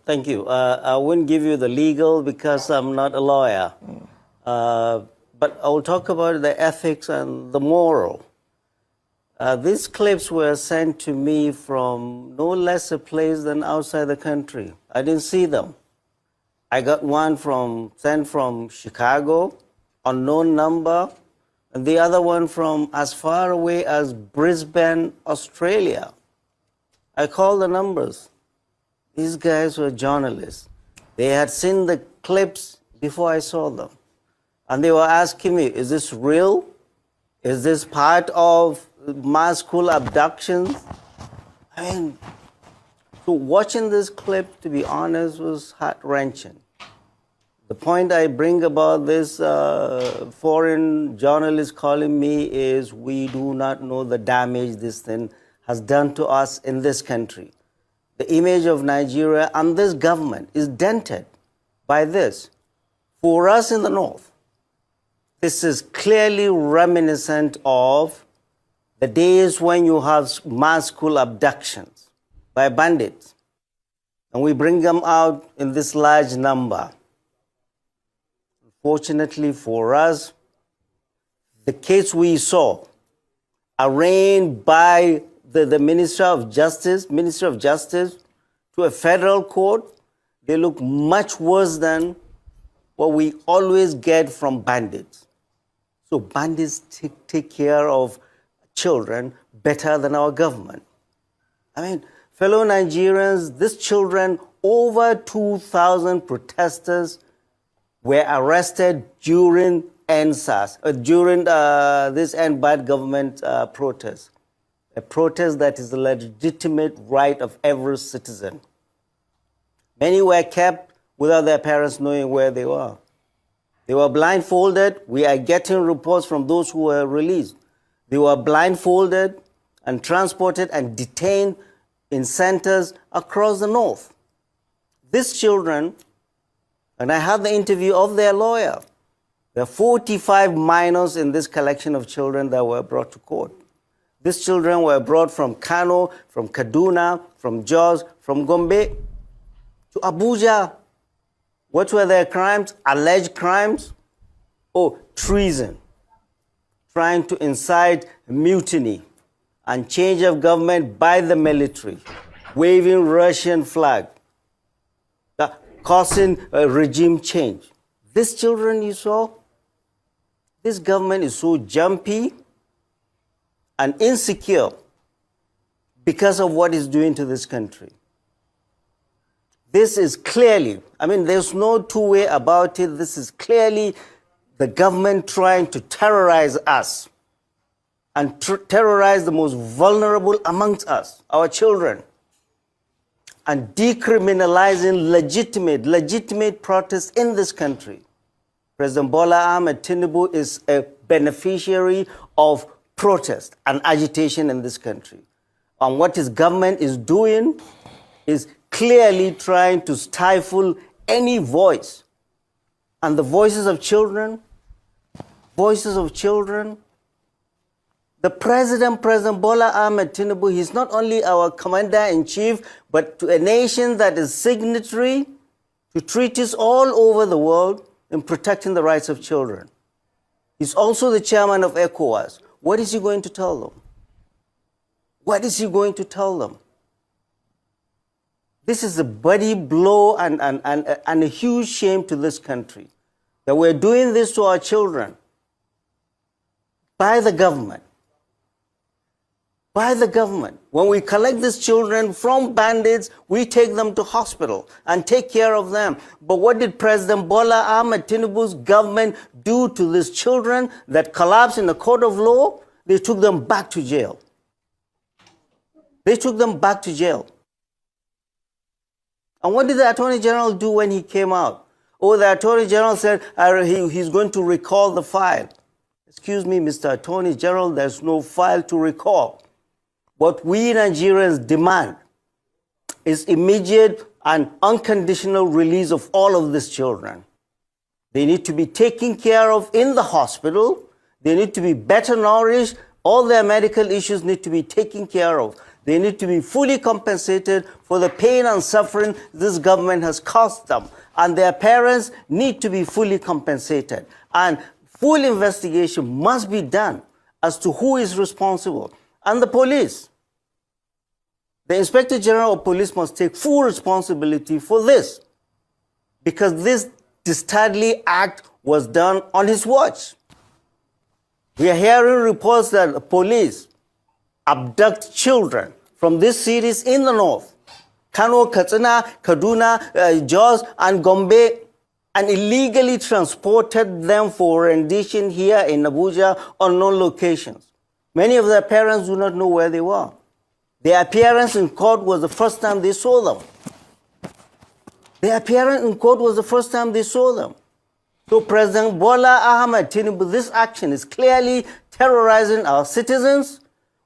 Thank you. I wouldn't give you the legal because I'm not a lawyer. But I will talk about the ethics and the moral. These clips were sent to me from no less a place than outside the country. I didn't see them. I got one sent from Chicago, unknown number, and the other one from as far away as Brisbane, Australia. I called the numbers. These guys were journalists. They had seen the clips before I saw them. And they were asking me, is this real? Is this part of mass school abductions? I mean, so watching this clip, to be honest, was heart-wrenching. The point I bring about this foreign journalist calling me is we do not know the damage this thing has done to us in this country. The image of Nigeria and this government is dented by this. For us in the North, this is clearly reminiscent of the days when you have mass school abductions by bandits, and we bring them out in this large number. Fortunately for us, the case we saw, arraigned by the Minister of Justice to a federal court, they look much worse than what we always get from bandits. So bandits take care of children better than our government. I mean, fellow Nigerians, these children, over 2,000 protesters were arrested during EndSARS, during this End Bad Government protest. A protest that is the legitimate right of every citizen. Many were kept without their parents knowing where they were. They were blindfolded. We are getting reports from those who were released. They were blindfolded and transported and detained in centers across the North. These children, and I had the interview of their lawyer, there are 45 minors in this collection of children that were brought to court. These children were brought from Kano, from Kaduna, from Jos, from Gombe to Abuja. What were their crimes? Alleged crimes? Oh, treason. Trying to incite mutiny and change of government by the military, waving Russian flag, causing a regime change. These children you saw, this government is so jumpy and insecure because of what it's doing to this country. This is clearly, I mean, there's no two-way about it. This is clearly the government trying to terrorize us and terrorize the most vulnerable amongst us, our children, and decriminalizing legitimate protests in this country. President Bola Ahmed Tinubu is a beneficiary of protest and agitation in this country. And what his government is doing is clearly trying to stifle any voice. And the voices of children, the President Bola Ahmed Tinubu, he's not only our commander-in-chief, but to a nation that is signatory to treaties all over the world in protecting the rights of children. He's also the chairman of ECOWAS. What is he going to tell them? What is he going to tell them? This is a bloody blow and a huge shame to this country, that we're doing this to our children by the government. By the government. When we collect these children from bandits, we take them to hospital and take care of them. But what did President Bola Ahmed Tinubu's government do to these children that collapsed in the court of law? They took them back to jail. They took them back to jail. And what did the Attorney General do when he came out? Oh, the Attorney General said he's going to recall the file. Excuse me, Mr. Attorney General, there's no file to recall. What we Nigerians demand is immediate and unconditional release of all of these children. They need to be taken care of in the hospital. They need to be better nourished. All their medical issues need to be taken care of. They need to be fully compensated for the pain and suffering this government has caused them. And their parents need to be fully compensated. And full investigation must be done as to who is responsible. And the police. The Inspector General of Police must take full responsibility for this, because this dastardly act was done on his watch. We are hearing reports that the police abduct children from these cities in the north, Kano, Katsina, Kaduna, Jos, and Gombe, and illegally transported them for rendition here in Abuja on known locations. Many of their parents do not know where they were. Their appearance in court was the first time they saw them. Their appearance in court was the first time they saw them. So President Bola Ahmed Tinubu, this action is clearly terrorizing our citizens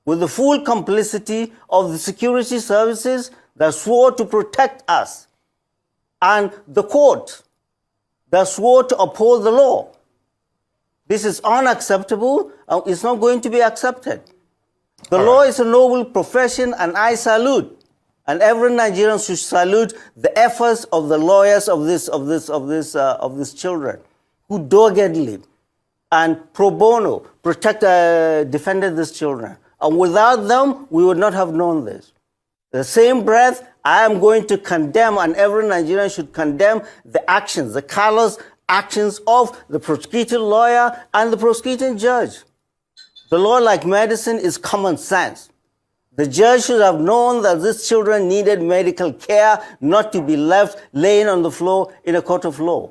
with the full complicity of the security services that swore to protect us and the court that swore to uphold the law. This is unacceptable and it's not going to be accepted. The law is a noble profession, and I salute, and every Nigerian should salute the efforts of the lawyers of these children who doggedly and pro bono defended these children. And without them, we would not have known this. The same breath, I am going to condemn, and every Nigerian should condemn the actions, the callous actions of the prosecuting lawyer and the prosecuting judge. The law, like medicine, is common sense. The judge should have known that these children needed medical care, not to be left laying on the floor in a court of law.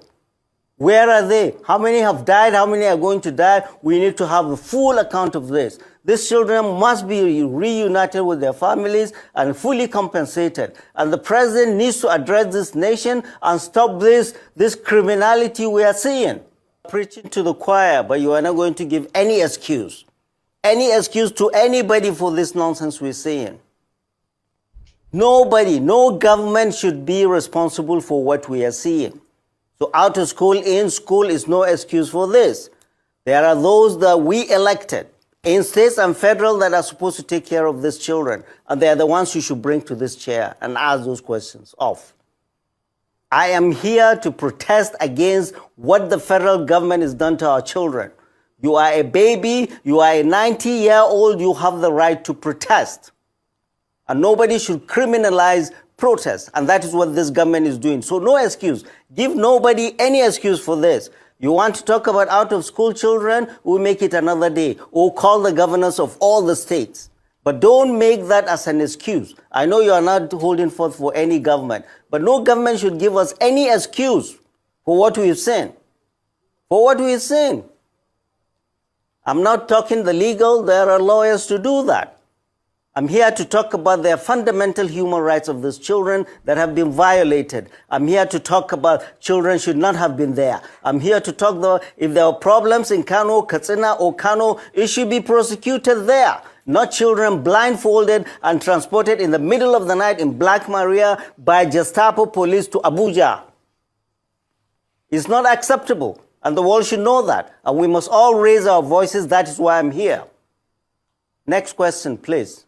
Where are they? How many have died? How many are going to die? We need to have a full account of this. These children must be reunited with their families and fully compensated. And the president needs to address this nation and stop this criminality we are seeing. Preaching to the choir, but you are not going to give any excuse to anybody for this nonsense we're seeing. Nobody, no government should be responsible for what we are seeing. So out of school, in school is no excuse for this. There are those that we elected in states and federal that are supposed to take care of these children. And they are the ones you should bring to this chair and ask those questions of. I am here to protest against what the federal government has done to our children. You are a baby, you are a 90-year-old, you have the right to protest. And nobody should criminalize protest. And that is what this government is doing. So no excuse. Give nobody any excuse for this. You want to talk about out-of-school children, we'll make it another day. Or call the governors of all the states. But don't make that as an excuse. I know you are not holding forth for any government, but no government should give us any excuse for what we've seen. For what we've seen. I'm not talking the legal, there are lawyers to do that. I'm here to talk about the fundamental human rights of these children that have been violated. I'm here to talk about children should not have been there. I'm here to talk about if there are problems in Kano, Katsina, or Kano, it should be prosecuted there. Not children blindfolded and transported in the middle of the night in Black Maria by Gestapo police to Abuja. It's not acceptable. And the world should know that. And we must all raise our voices. That is why I'm here. Next question, please.